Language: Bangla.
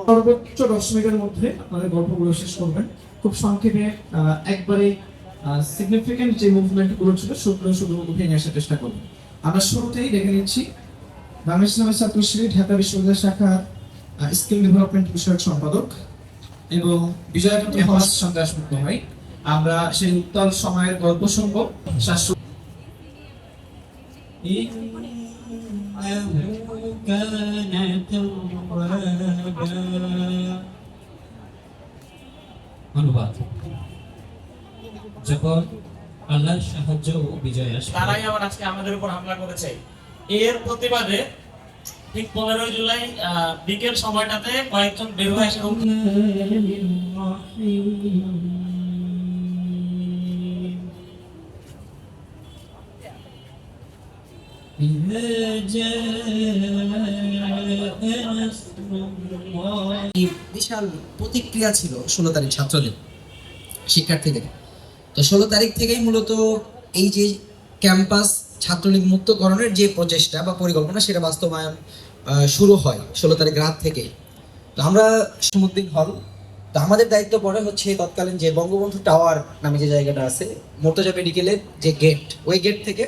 সর্বোচ্চ 10 মিনিটের মধ্যে আপনাদের গল্পগুলো শেষ করবেন। খুব সংক্ষেপে একবারে সিগনিফিকেন্ট যে মুভমেন্টগুলো ছিল সেগুলো শুধু উঠে নিয়ে আসার চেষ্টা করবেন। আমরা শুরুতেই দেখে নিচ্ছি বাংলাদেশ ইসলামী ছাত্র শিবির ঢাকা বিশ্ববিদ্যালয় শাখা স্কিল ডেভেলপমেন্ট বিষয়ক সম্পাদক এবং বিজয়কান্ত হস সন্ত্রাসমুক্ত হয়। আমরা সেই উত্তাল সময়ের গল্প শুনবো। অনুবাদ। যখন আল্লাহর সাহায্য ও বিজয় আসে, তারাই আবার আজকে আমাদের উপর হামলা করেছে। এর প্রতিবাদে ঠিক 15 জুলাই বিকেল সময়টাতে কয়েকজন বের হয়ে এসে বিশাল প্রতিক্রিয়া ছিল 16 তারিখ ছাত্রদের, শিক্ষার্থীদের। তো 16 তারিখ থেকেই মূলত এই যে ক্যাম্পাস ছাত্রলীগ মুক্তকরণের যে প্রচেষ্টা বা পরিকল্পনা সেটা বাস্তবায়ন শুরু হয় 16 তারিখ রাত থেকে। তো আমরা সমুদ্রিক হল, তো আমাদের দায়িত্ব পড়ে হচ্ছে তৎকালীন যে বঙ্গবন্ধু টাওয়ার নামে যে জায়গাটা আছে, মুর্তজা মেডিকেলের যে গেট, ওই গেট থেকে